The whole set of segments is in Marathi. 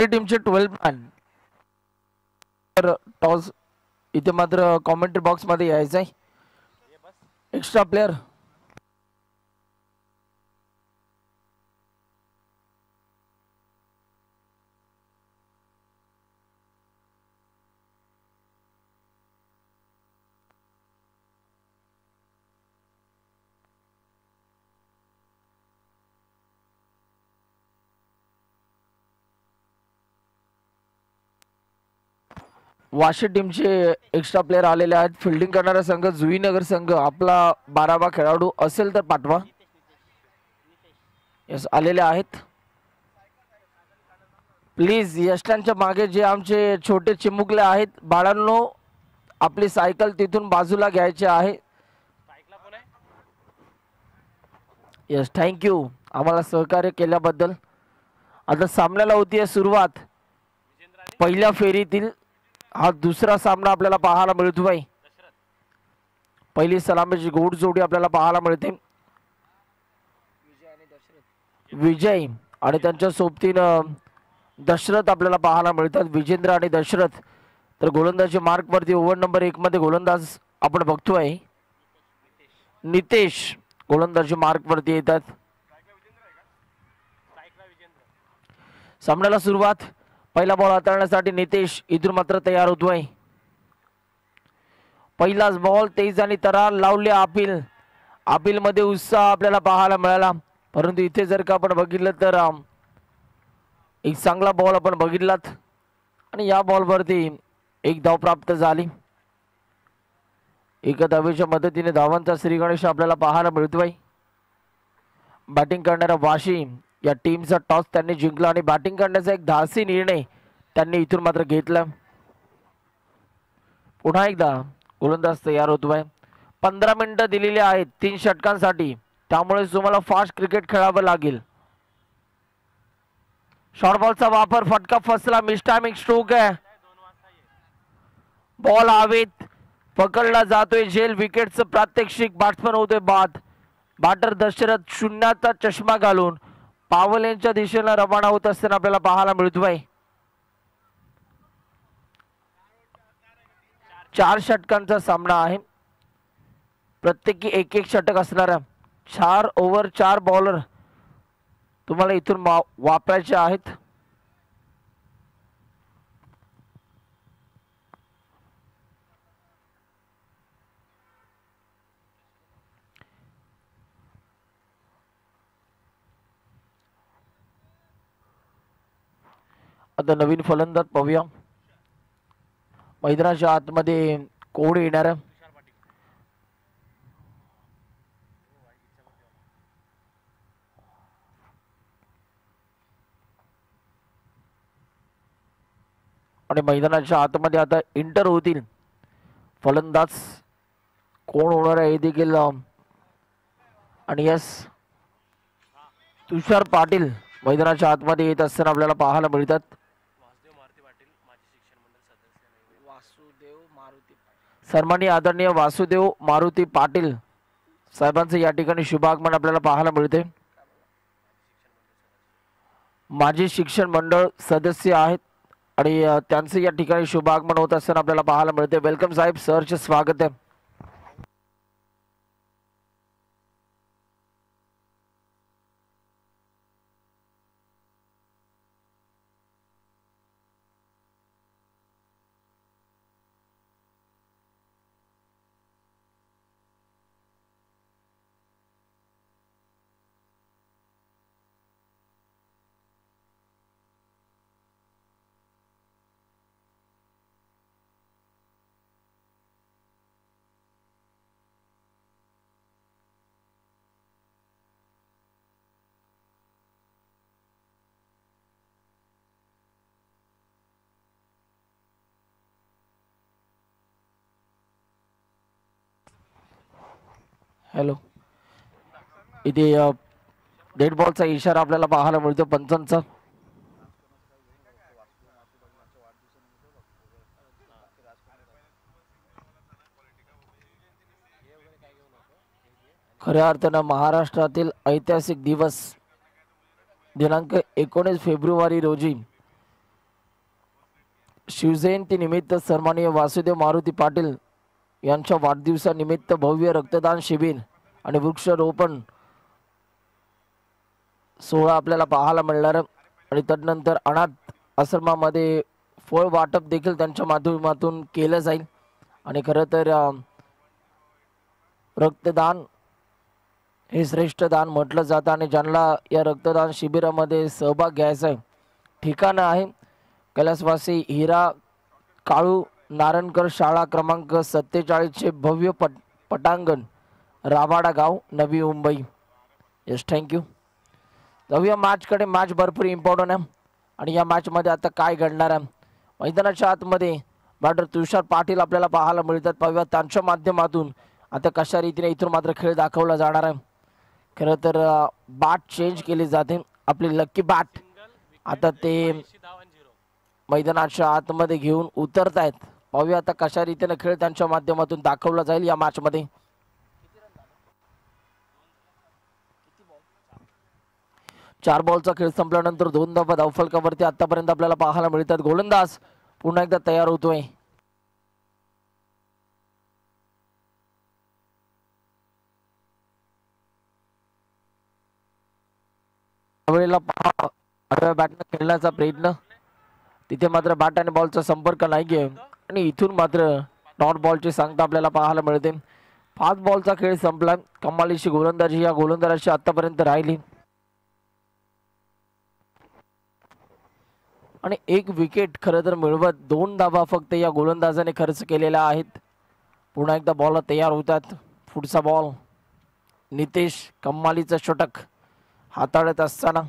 दोन्ही टीमचे 12 मॅन. तर टॉस इथे मात्र कॉमेंट्री बॉक्स मध्ये यायचं आहे. एक्स्ट्रा प्लेयर वाशी टीमचे एक्स्ट्रा प्लेयर आलेले आहेत. फिल्डिंग करणारा संघ जुईनगर संघ आपला 12वा खेळाडू असेल तर पाठवा. यस आलेले आहेत. प्लीज यष्टांच्या मागे जे आमचे छोटे चिमुकले आहेत बाळांनो आपली सायकल तिथून बाजूला घ्यायची आहे. यस थँक्यू आम्हाला सहकार्य केल्याबद्दल. आता सामन्याला होतीये सुरुवात. पहिल्या फेरीतील हा दुसरा सामना आपल्याला पाहायला मिळतोय. पहिली सलामीची गोड जोडी आपल्याला पाहायला मिळते. विजय आणि त्यांच्या सोबतीनं दशरथ आपल्याला पाहायला मिळतात. विजेंद्र आणि दशरथ. तर गोलंदाजी मार्क वरती ओव्हर नंबर 1 मध्ये गोलंदाज आपण बघतोय नितेश गोलंदाजी मार्क वरती येतात. सामन्याला सुरुवात. पहिला बॉल हाताळण्यासाठी नितेश इथून मात्र तयार होतोय. पहिलाच बॉल तेज आणि तरार लावले. अपील मध्ये उत्साह आपल्याला पाहायला मिळाला. परंतु इथे जर का आपण बघितलं तर एक चांगला बॉल आपण बघितलात आणि या बॉल वरती एक धाव प्राप्त झाली. एका धावेच्या मदतीने धावांचा श्रीगणेश आपल्याला पाहायला मिळतोय. बॅटिंग करणारा वाशी या टीमचा टॉस त्यांनी जिंकला आणि बॅटिंग करण्याचा एक धाडसी निर्णय त्यांनी इथून मात्र घेतला. पुन्हा एकदा गोलंदाज तयार होतोय. 15 मिनिटं दिलेली आहेत 3 षटकांसाठी. त्यामुळे तुम्हाला फास्ट क्रिकेट खेळावं लागेल. शॉर्ट बॉलचा वापर फटका फसला. मिस टायमिंग स्ट्रोक आहे. बॉल हवेत पकडला जातोय. झेल विकेटचं प्रात्यक्षिक बॅट्समन होतोय बाद. बॅटर दशरथ शून्याचा चष्मा घालून पावलेंच्या दिशेला रवाना होत असताना आपल्याला पाहायला मिळतोय. 4 षटकांचा सामना आहे. प्रत्येकी एक षटक असणारा 4 ओव्हर 4 बॉलर तुम्हाला इथून वापरायचे आहेत. आता नवीन फलंदाज पाहूया. मैदानाच्या आतमध्ये कोण येणार आहे. आणि मैदानाच्या आतमध्ये आता इंटर होतील. फलंदाज कोण होणार आहे हे देखील आणि यस तुषार पाटील मैदानाच्या आतमध्ये येत असताना आपल्याला पाहायला मिळतात. सन्माननीय आदरणीय वासुदेव मारुती पाटील साहेबांचं या ठिकाणी शुभागमन आपल्याला पाहायला मिळते. माजी शिक्षण मंडळ सदस्य आहेत आणि त्यांचं या ठिकाणी शुभागमन होत असताना आपल्याला पाहायला मिळते. वेलकम साहेब. सरचे स्वागत आहे. हॅलो. इथे डेड बॉलचा इशारा आपल्याला पाहायला मिळतो पंचांचा. खऱ्या अर्थानं महाराष्ट्रातील ऐतिहासिक दिवस दिनांक 19 फेब्रुवारी रोजी शिवजयंती निमित्त सन्माननीय वासुदेव मारुती पाटील यांच्या वाढदिवसानिमित्त भव्य रक्तदान शिबिर आणि वृक्षारोपण सोहळा आपल्याला पाहायला मिळणार आणि तदनंतर अनाथ आश्रमामध्ये फळ वाटप देखील त्यांच्या माध्यमातून केलं जाईल आणि खरं तर रक्तदान हे श्रेष्ठ दान म्हटलं जातं आणि ज्यांना या रक्तदान शिबिरामध्ये सहभाग घ्यायचा आहे ठिकाण आहे कैलासवासी हिरा काळू नारायणकर शाळा क्रमांक 47 चे भव्य पटांगण राबाडा गाव नवी मुंबई. Yes thank you. जाऊया मॅचकडे. मॅच भरपूर इम्पॉर्टंट आहे आणि या मॅचमध्ये आता काय घडणार आहे. मैदानाच्या आतमध्ये बॅटर तुषार पाटील आपल्याला पाहायला मिळतात. पाहूया त्यांच्या माध्यमातून आता कशा रीतीने इथून मात्र खेळ दाखवला जाणार आहे. खरं तर बॅट चेंज केली जाते. आपली लक्की बॅट आता ते मैदानाच्या आतमध्ये घेऊन उतरत आहेत. पाहूया आता कशा रीतीने खेळ त्यांच्या माध्यमातून दाखवला जाईल या मॅच मध्ये. 4 बॉलचा खेळ संपल्यानंतर 2 धावा धावफलकावरती आतापर्यंत आपल्याला पाहायला मिळतात. गोलंदाज पुन्हा एकदा तयार होतोय. वेळेला बॅटने खेळण्याचा प्रयत्न, तिथे मात्र बॅट आणि बॉलचा संपर्क नाहीये आणि इथून मात्र डॉट बॉलची सांगता आपल्याला पाहायला मिळते. 5 बॉलचा खेळ संपला. कमालीची गोलंदाजी या गोलंदाजाची आतापर्यंत राहिली आणि 1 विकेट खरं तर मिळवत 2 धावा फक्त या गोलंदाजाने खर्च केलेल्या आहेत. पुन्हा एकदा बॉल तयार होतात. पुढचा बॉल नितेश कमालीचा षटक हाताळत असताना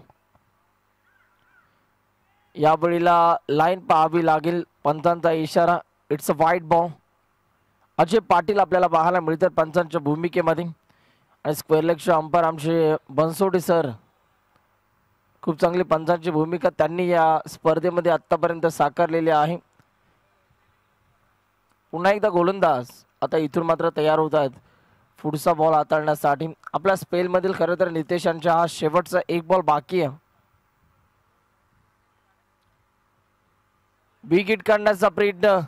या वेळेला लाईन पाहावी लागेल. पंचांचा इशारा. It's a wide ball. Ajay Patil आपल्याला पाहायला मिळतात पंचांच्या भूमिकेमध्ये आणि स्क्वेअर लेगचे अंपायर आमचे बनसोडे सर. खूप चांगली पंचांची भूमिका त्यांनी या स्पर्धेमध्ये आतापर्यंत साकारलेली आहे. पुन्हा एकदा गोलंदाज आता इथून मात्र तयार होत आहेत पुढचा बॉल हाताळण्यासाठी. आपल्या स्पेल मधील खरं तर नितेश यांचा हा शेवटचा 1 बॉल बाकी आहे. विकेट काढण्याचा प्रयत्न.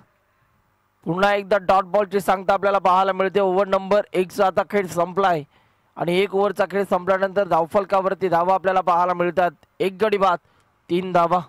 पुन्हा एकदा डॉट बॉलची सांगता आपल्याला पाहायला मिळते. ओव्हर नंबर 1 चा आता खेळ संपलाय आणि 1 ओव्हरचा खेळ संपल्यानंतर धावफलकावरती धावा आपल्याला पाहायला मिळतात. 1 गडी बाद 3 धावा.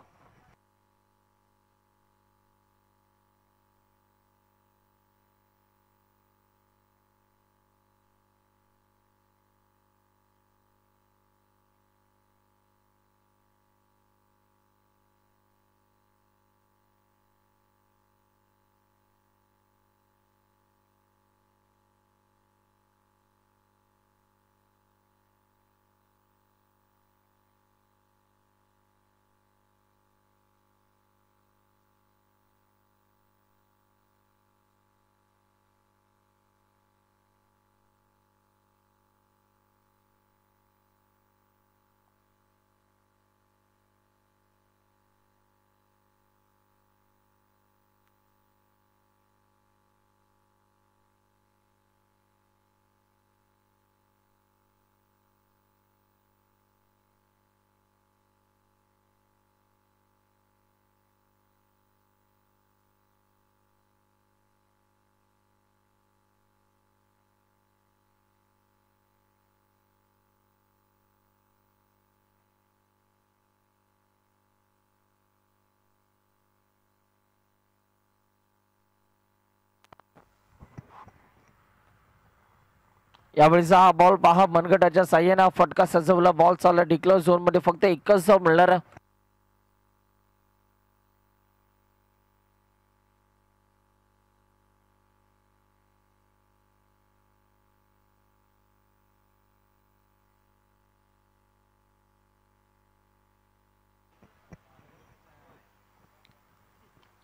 यावेळीचा हा बॉल पहा. मनगटाच्या साह्याने फटका सजवला. बॉल चालला डिक्लेअर झोन मध्ये. फक्त 1च धाव मिळणार.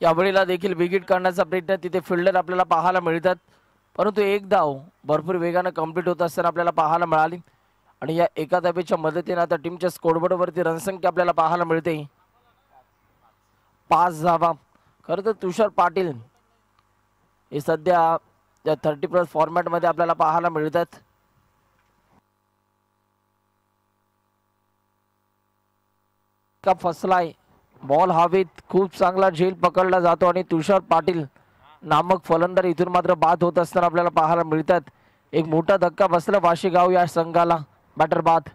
यावेळेला देखील विकेट काढण्याचा प्रयत्न. तिथे फिल्डर आपल्याला पाहायला मिळतात परंतु 1 धाव भरपूर वेगाने कंप्लीट होत असताना आपल्याला पाहायला मिळाली आणि या एका धावेच्या मदतीने आता टीमच्या स्कोरबोर्ड वरती रनसंख्या आपल्याला पाहायला मिळते 5 धावा. खरं तर तुषार पाटील हे सध्या या 30+ फॉर्मॅट मध्ये आपल्याला पाहायला मिळतात. का फसलाय बॉल हवेत खूप चांगला झेल पकडला जातो आणि तुषार पाटील नामक फलंदाज इथून मात्र बाद होत असताना आपल्याला पाहायला मिळतात. एक मोठा धक्का बसला वाशीगाव या संघाला. बॅटर बाद.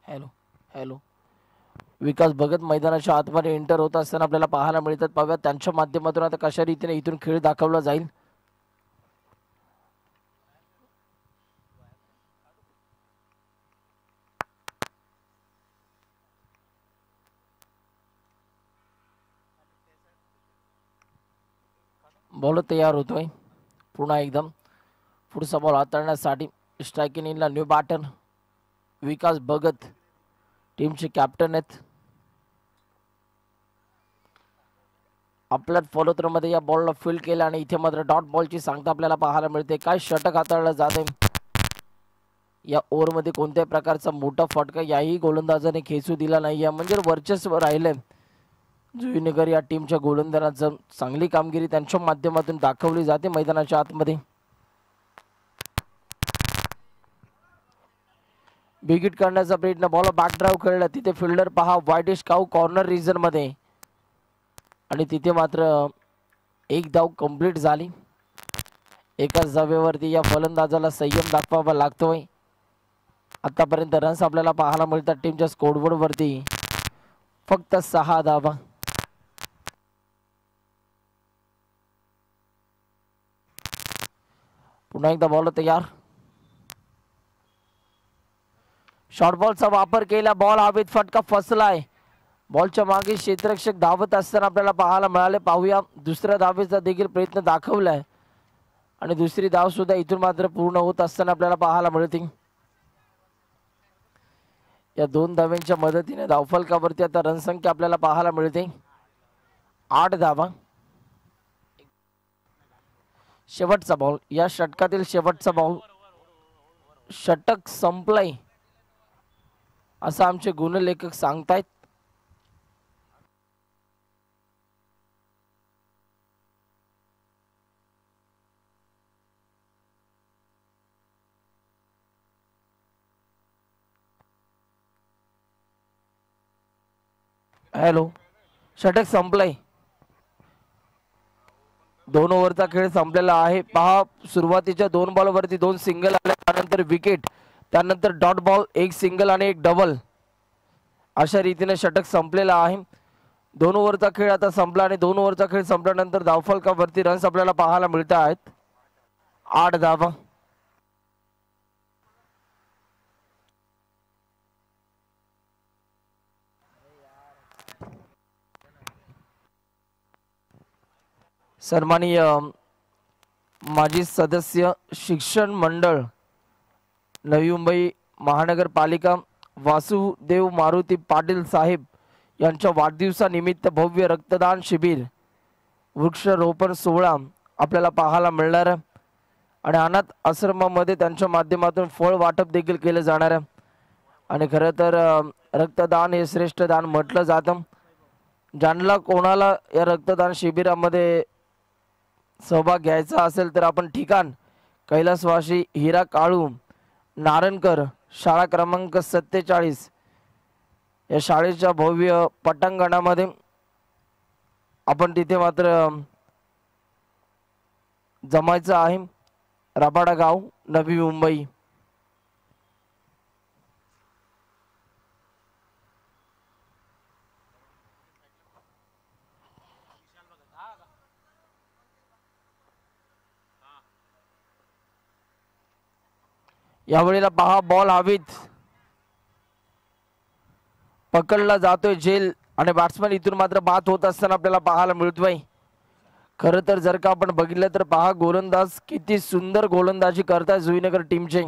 हॅलो हॅलो विकास भगत मैदानाच्या आतमध्ये एंटर होत असताना आपल्याला पाहायला मिळतात. पाहूया त्यांच्या माध्यमातून आता कशा रीतीने इथून खेळ दाखवला जाईल. बॉल तयार होतोय पुन्हा एकदम. पुढचा बॉल हाताळण्यासाठी स्ट्रायकिंग इनला न्यू बॅटर विकास भगत टीमचे कॅप्टन आहेत. आपल्याच फॉलोथ्रोमध्ये या बॉलला फील्ड केलं आणि इथे मात्र डॉट बॉलची सांगता आपल्याला पाहायला मिळते. काय षटक हाताळलं जाते या ओव्हरमध्ये. कोणत्याही प्रकारचा मोठा फटका याही गोलंदाजाने खेचू दिला नाही. म्हणजे वर्चस्व राहिले जुईनगर या टीमच्या गोलंदाजांचं. चांगली कामगिरी त्यांच्या माध्यमातून दाखवली जाते मैदानाच्या आतमध्ये. बिगिट करण्याचा प्रयत्न. बॉल बॅक ड्राईव्ह खेळला. तिथे फिल्डर पहा वाईडिश काऊ कॉर्नर रिजन मध्ये आणि तिथे मात्र एक धाव कंप्लीट झाली. एकाच धावेवरती या फलंदाजाला संयम दाखवावा लागतोय. आतापर्यंत रन्स आपल्याला पाहायला मिळतात टीमच्या स्कोरबोर्ड वरती फक्त 6 धावा. पुन्हा एकदा बॉल तयार. शॉर्ट बॉलचा वापर केला. बॉल हवेत फटका फसलाय. बॉलच्या मागे क्षेत्ररक्षक धावत असताना आपल्याला पाहायला मिळाले. पाहूया दुसऱ्या धावेचा देखील प्रयत्न दाखवलाय आणि दुसरी धाव सुद्धा इथून मात्र पूर्ण होत असताना आपल्याला पाहायला मिळते. या 2 धाव्यांच्या मदतीने धावफलकावरती आता रणसंख्या आपल्याला पाहायला मिळते 8 धावा. शेवटचा बॉल. या षटकातील शेवटचा बॉल. षटक संपलंय असं आमचे गुणलेखक सांगतायत. हॅलो षटक संपलंय. 2 ओव्हरचा खेळ संपलेला आहे. पहा सुरुवातीच्या 2 बॉलवरती 2 सिंगल आले. त्यानंतर विकेट. त्यानंतर डॉट बॉल. 1 सिंगल आणि 1 डबल. अशा रीतीने षटक संपलेला आहे. 2 ओव्हरचा खेळ आता संपला आणि 2 ओव्हरचा खेळ संपल्यानंतर धावफलकावरती रन्स आपल्याला पाहायला मिळत आहेत 8 धावा. सन्माननीय माजी सदस्य शिक्षण मंडळ नवी मुंबई महानगरपालिका वासुदेव मारुती पाटील साहेब यांच्या वाढदिवसानिमित्त भव्य रक्तदान शिबिर वृक्षारोपण सोहळा आपल्याला पाहायला मिळणार आहे आणि अनाथ आश्रमामध्ये त्यांच्या माध्यमातून फळ वाटप देखील केलं जाणार आहे. आणि खरं तर रक्तदान हे श्रेष्ठ दान म्हटलं जातं. ज्यांना कोणाला या रक्तदान शिबिरामध्ये सहभाग घ्यायचा असेल तर आपण ठिकाण कैलासवासी हिरा काळू नारणकर शाळा क्रमांक 47 या शाळेच्या भव्य पटांगणामध्ये आपण तिथे मात्र जमायचं आहे. रबाडा गाव नवी मुंबई. यावेळेला पहा बॉल हवेत पकडला जातोय झेल आणि बॅट्समॅन इथून मात्र बाद होत असताना आपल्याला पाहायला मिळतोय. खरं तर जर का आपण बघितलं तर पहा गोलंदाज किती सुंदर गोलंदाजी करताय जुईनगर टीमचे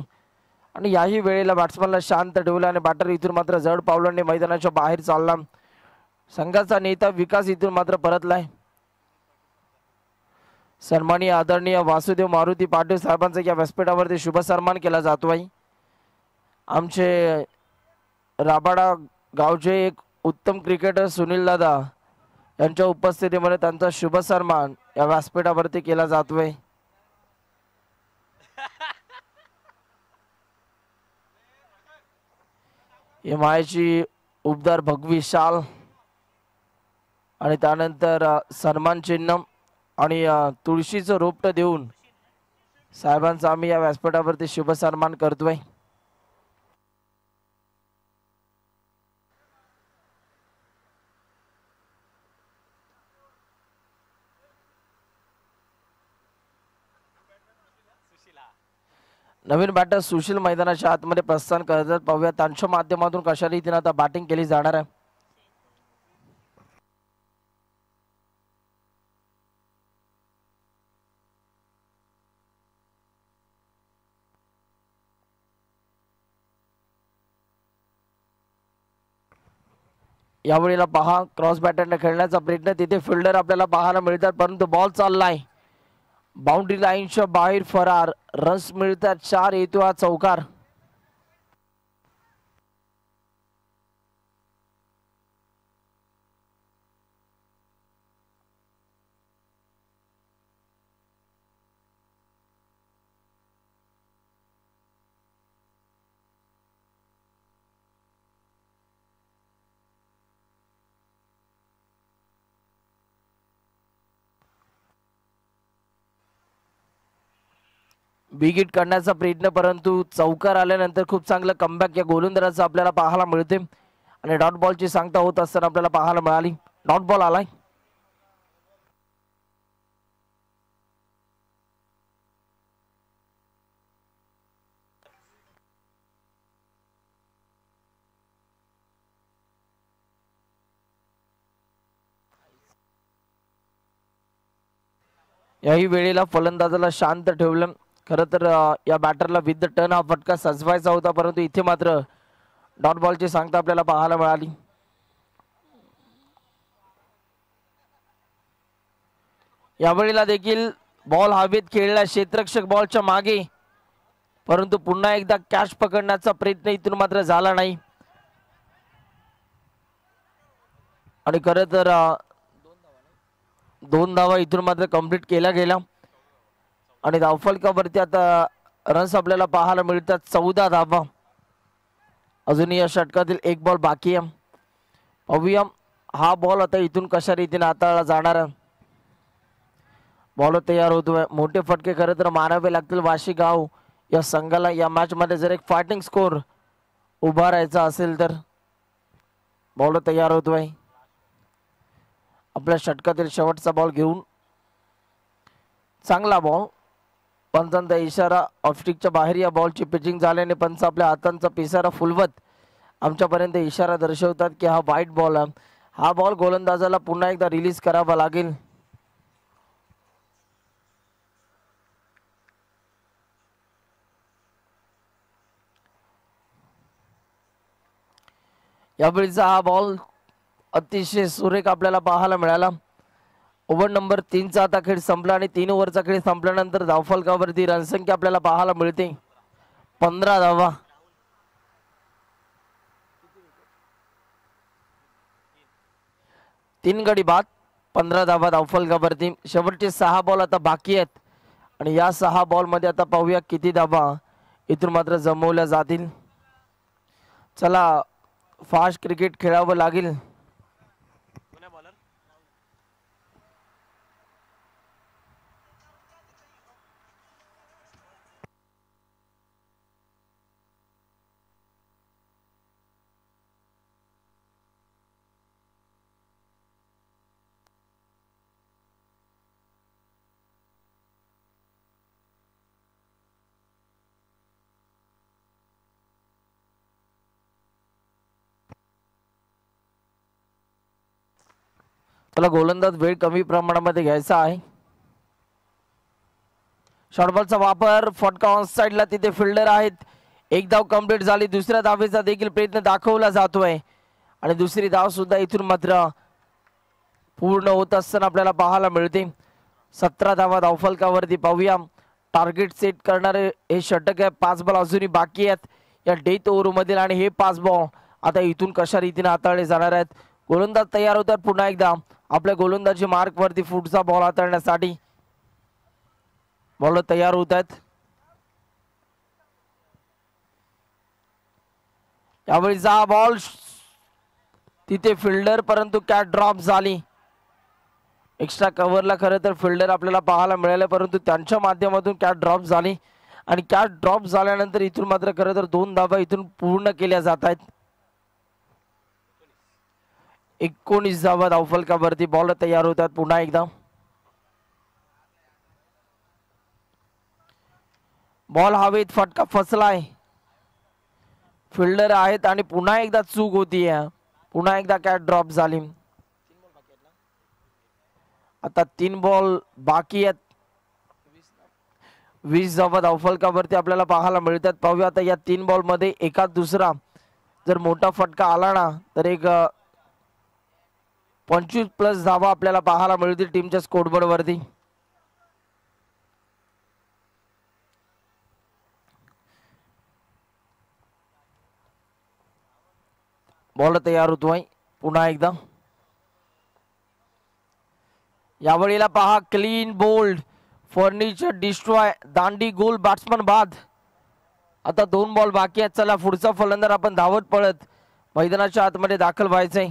आणि याही वेळेला बॅट्समॅनला शांत ठेवलं आणि बॅटर इथून मात्र जड पावलांनी मैदानाच्या बाहेर चालला. संघाचा नेता विकास इथून मात्र परतलाय. सन्माननीय आदरणीय वासुदेव मारुती पाटील साहेबांचा या व्यासपीठावरती शुभ सन्मान केला जातो आहे। आमचे राबाडा गावचे एक उत्तम क्रिकेटर सुनील दादा यांच्या उपस्थितीमध्ये त्यांचा शुभ सन्मान या व्यासपीठावरती केला जातोय। मायेची उबदार भगवी शाल आणि त्यानंतर सन्मान चिन्ह आणि तुळशीचं रोपट देऊन साहेबांचा आम्ही या व्यासपीठावरती शुभ सन्मान करतोय। नवीन बॅटर सुशील मैदानाच्या आतमध्ये प्रस्थान करतात। पाहूया त्यांच्या माध्यमातून कशा रीतीने आता बॅटिंग केली जाणार आहे। यावेळेला पहा क्रॉस बॅटरने खेळण्याचा प्रयत्न, तिथे फिल्डर आपल्याला पाहायला मिळतात परंतु बॉल चाललाय बाउंड्री लाईनच्या बाहेर फरार। रन्स मिळतात 4, येतो हा चौकार। बिग हिट करण्याचा प्रयत्न परंतु चौकार आल्यानंतर खूप चांगलं कमबॅक या गोलंदाजाचं आपल्याला पाहायला मिळते आणि डॉट बॉलची सांगता होत असताना आपल्याला पाहायला मिळाली। डॉट बॉल आलाय। याही वेळेला फलंदाजाला शांत ठेवलं। खरं तर या बॅटरला विथ द टर्न हा फटका सजवायचा होता परंतु इथे मात्र डॉट बॉलची सांगता आपल्याला पाहायला मिळाली। यावेळेला देखील बॉल हवेत खेळला क्षेत्ररक्षक बॉलच्या मागे परंतु पुन्हा एकदा कॅच पकडण्याचा प्रयत्न इथून मात्र झाला नाही आणि खरं तर 2 धावा इथून मात्र कंप्लीट केला गेला आणि धावफलकावरती आता रन्स आपल्याला पाहायला मिळतात 14 धावा। अजूनही या षटकातील 1 बॉल बाकी आहे। पाहूया हा बॉल आता इथून कशा रीतीने हाताळला जाणार आहे। बॉल तयार होतोय। मोठे फटके खरं तर मारावे लागतील वाशी गाव या संघाला या मॅच मध्ये जर एक फायटिंग स्कोर उभा राहायचा असेल तर। बॉल तयार होतोय। आपल्या षटकातील शेवटचा बॉल घेऊन चांगला बॉल, पंचांचा इशारा ऑफस्टिकच्या बाहेर या बॉलची पिचिंग झाल्याने पंच आपल्या हातांचा पिसारा फुलवत आमच्यापर्यंत इशारा दर्शवतात की हा वाईट बॉल आहे। हा बॉल गोलंदाजाला पुन्हा एकदा रिलीज करावा लागेल। यावेळीचा हा बॉल अतिशय सुरेख आपल्याला पाहायला मिळाला। ओव्हर नंबर 3 चा आता खेळ संपला आणि 3 ओव्हरचा खेळ संपल्यानंतर धावफलकावरती रणसंख्या आपल्याला पाहायला मिळते 15 धावा। 3 गडी बाद 15 धावा धावफलकावरती। शेवटचे 6 बॉल आता बाकी आहेत आणि या 6 बॉल मध्ये आता पाहूया किती धावा इथून मात्र जमवल्या जातील। चला फास्ट क्रिकेट खेळावं लागेल। त्याला गोलंदाज वेळ कमी प्रमाणामध्ये घ्यायचा आहे। शॉर्टबॉलचा वापर, फटका ऑन साइडला, तिथे फिल्डर आहेत। 1 धाव कंप्लीट झाली। दुसऱ्या धावेचा देखील प्रयत्न दाखवला जातोय आणि दुसरी धाव सुद्धा इथून मात्र पूर्ण होत असताना आपल्याला पाहायला मिळते। 17 धावा धावफलकावरती. पाहूया टार्गेट सेट करणारे हे षटक आहे. 5 बॉल अजूनही बाकी आहेत या डेथ ओव्हर मधील आणि हे 5 बॉल आता इथून कशा रीतीने हाताळले जाणार आहेत. गोलंदाज तयार होतात पुन्हा एकदा आपल्या गोलंदाजी मार्क वरती पुढचा बॉल हाताळण्यासाठी. बॉलर तयार होत आहेत. यावेळी जा बॉल तिथे फिल्डर परंतु कॅच ड्रॉप झाली. एक्स्ट्रा कव्हरला खरं तर फिल्डर आपल्याला पाहायला मिळाले परंतु त्यांच्या माध्यमातून कॅच ड्रॉप झाली आणि कॅच ड्रॉप झाल्यानंतर इथून मात्र खरं तर 2 धावा इथून पूर्ण केल्या जात आहेत. 19 धावा धावफलकावरती. बॉलर तयार होतात पुन्हा एकदा. बॉल हवेत, फटका फसलाय. फिल्डर आहेत आणि पुन्हा एकदा चूक होतीये. पुन्हा एकदा कॅच ड्रॉप झाली. आता 3 बॉल बाकी आहेत. 20 धावा धावफलकावरती आपल्याला पाहायला मिळतात. पाहूया आता या 3 बॉल मध्ये एका दुसरा जर मोठा फटका आला ना तर एक 25+ धावा आपल्याला पाहायला मिळतील टीमच्या स्कोरबोर्ड वरती. बॉल तयार होतोय पुन्हा एकदा. यावेळेला पहा क्लीन बोल्ड, फर्निचर डिस्ट्रॉय, दांडी गोल, बॅट्समन बाद. आता 2 बॉल बाकी आहेत. चला पुढचा फलंदाज आपण धावत पळत मैदानाच्या आतमध्ये दाखल व्हायचंय.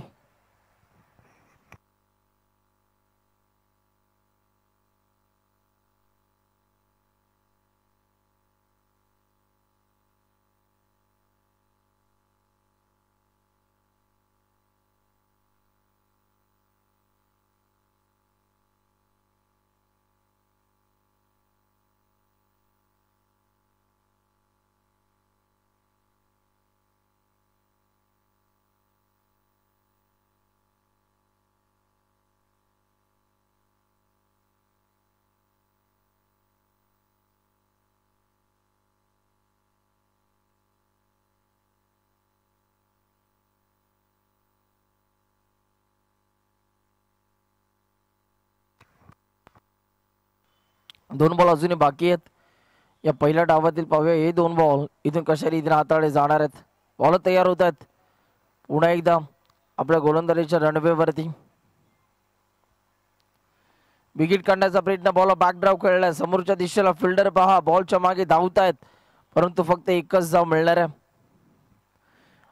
दोन बॉल अजूनही बाकी आहेत या पहिल्या डावातील. पाहूया हे 2 बॉल इथून कशा रीतीने हाताळले जाणार आहेत. बॉल तयार होत आहेत पुन्हा एकदा आपल्या गोलंदाजीच्या रनवे वरती. विकेट काढण्याचा प्रयत्न. बॉल बॅकड्राईव्ह खेळलाय. समोरच्या दिशेला फिल्डर पहा बॉलच्या मागे धावतायत परंतु फक्त एकच धाव मिळणार आहे.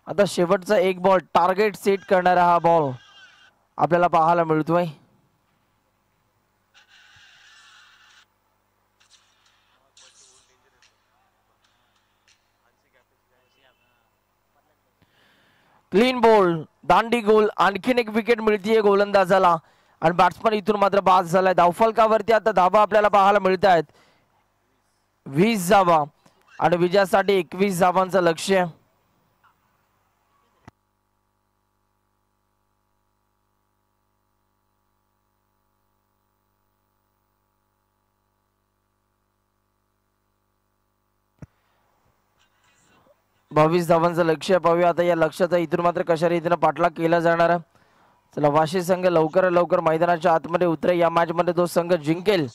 आता शेवटचा 1 बॉल टार्गेट सेट करणारा हा बॉल आपल्याला पाहायला मिळतोय. क्लीन बॉल, दांडी गोल. आणखीन एक विकेट मिळतीये गोलंदाजाला आणि बॅट्समन इथून मात्र बाद झालाय. धावफलकावरती आता धावा आपल्याला पाहायला मिळत आहेत 20 धावा आणि विजयासाठी 21 धावांचं लक्ष्य. बावीस धावांचं लक्ष्य. पाहूया आता या लक्ष्याचा इथून मात्र कशा रीतीने पाठलाग केला जाणार. चला वाशी संघ लवकर लवकर मैदानाच्या आतमध्ये उतरे. या मॅच मध्ये जो संघ जिंकेल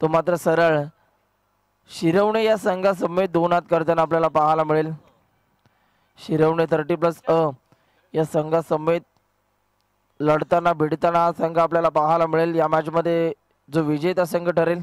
तो मात्र सरळ शिरवणे या संघासमवेत 2 हात करताना आपल्याला पाहायला मिळेल. शिरवणे 30+अ या संघासमवेत लढताना भिडताना हा संघ आपल्याला पाहायला मिळेल. या मॅच मध्ये जो विजेता संघ ठरेल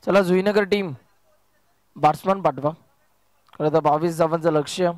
चला जुईनगर टीम बॅट्समन पाठवा. खरं तर 22 धावांचं लक्ष्य.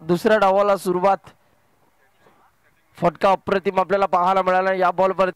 दुसऱ्या डावाला सुरुवात. फटका अप्रतिम आपल्याला पाहायला मिळाला या बॉलवर.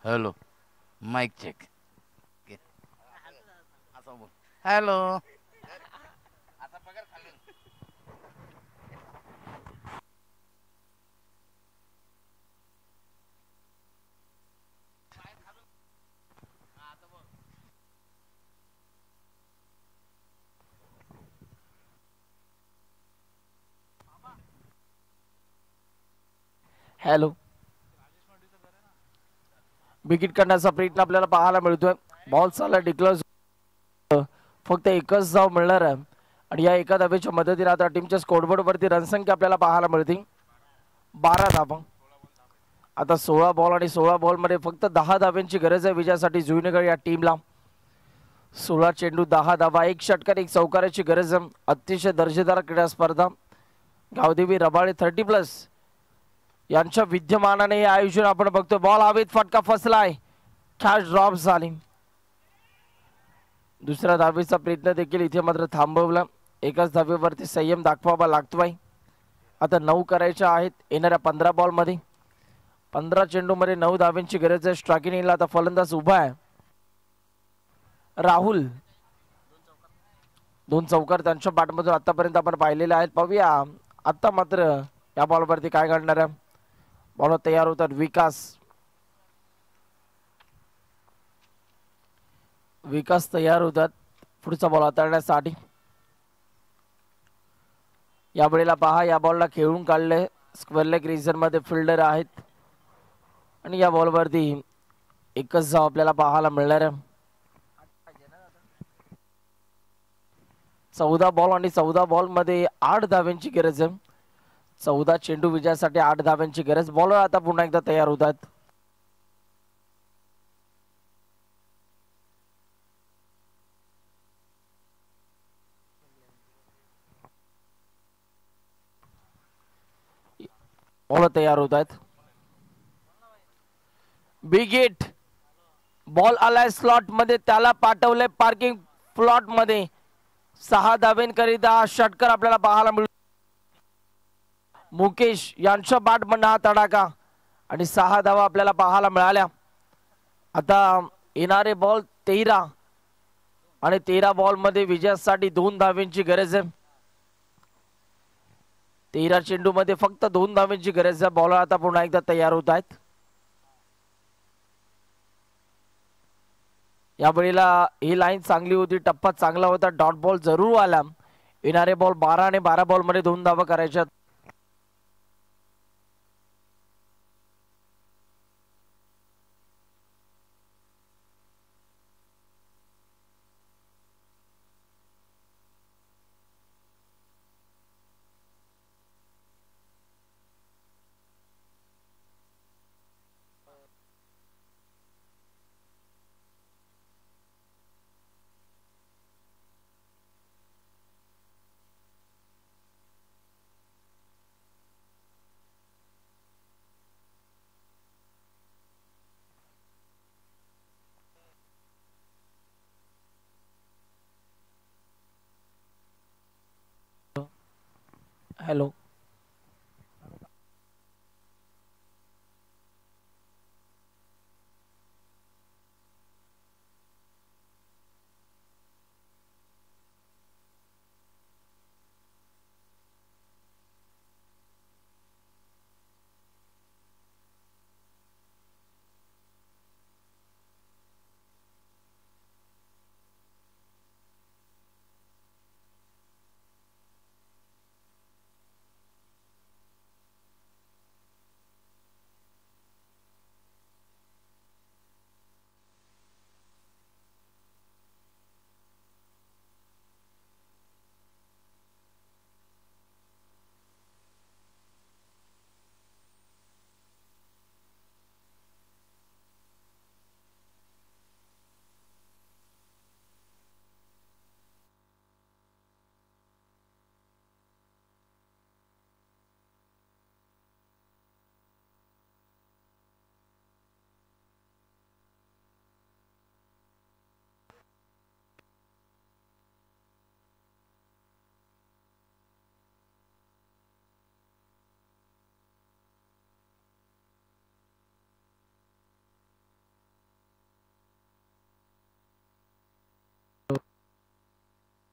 Hello mic check. Hello. Hello. Wicket करण्याचा प्रयत्न आपल्याला पाहायला मिळतोय. बॉल चालला डिक्लेअर, फक्त एकच धाव मिळणार आहे आणि या एका धावेच्या मदतीने आता टीमच्या स्कोरबोर्ड वरती रणसंख्या आपल्याला पाहायला मिळते 12 धावा. आता 16 बॉल आणि 16 बॉल मध्ये फक्त 10 धाव्यांची गरज आहे विजयासाठी जुईनगर या टीमला. 16 चेंडू 10 धावा, एक षटकार एक चौकाराची गरज आहे. अतिशय दर्जेदार क्रीडा स्पर्धा. गावदेवी रबाळे 30+ यांच्या विद्यमानाने हे आयोजन आपण बघतो. बॉल हवेत फटका फसलाय, कॅच ड्रॉप झाली. दुसऱ्या धावेचा प्रयत्न देखील इथे मात्र थांबवला. एकाच धावेवरती संयम दाखवावा लागतोय. आता 9 करायच्या आहेत येणाऱ्या 15 बॉल मध्ये. 15 चेंडू मध्ये 9 धाव्यांची गरज आहे. स्ट्रायकिंग आता फलंदाज उभा आहे राहुल. 2 चौकार त्यांच्या बॅटमधून आतापर्यंत आपण पाहिलेले आहेत. पाहूया आता मात्र या बॉलवरती काय घडणार आहे. बॉल तयार होतात विकास तयार होतात पुढचा बॉल हाताळण्यासाठी. या वेळेला पहा, या बॉलला खेळून काढले. स्क्वेअर लेग रिजन मध्ये फिल्डर आहेत आणि या बॉलवरती एकच धाव आपल्याला पाहायला मिळणार आहे. 14 बॉल आणि 14 बॉल मध्ये 8 धाव्यांची गरज आहे. 14 चेंडू विजयासाठी 8 धाव्यांची गरज. बॉलर आता पुन्हा एकदा तयार होतात. बॉल तयार होत आहेत. Big hit. बॉल आलाय स्लॉट मध्ये, त्याला पाठवले पार्किंग प्लॉट मध्ये. 6 धावेंकरिता षटकार आपल्याला पाहायला मिळतो. मुकेश यांच्या बॅटमधून हा तडाखा आणि 6 धावा आपल्याला पाहायला मिळाल्या. आता येणारे बॉल 13 आणि 13 बॉल मध्ये विजयासाठी 2 धावेंची गरज आहे. 13 चेंडू मध्ये फक्त 2 धावेंची गरज आहे. बॉलर आता पुन्हा एकदा तयार होत आहेत. या वेळेला ही लाईन चांगली होती, टप्पा चांगला होता, डॉट बॉल जरूर आला. येणारे बॉल 12 आणि 12 बॉल मध्ये 2 धावा करायच्या. हॅलो.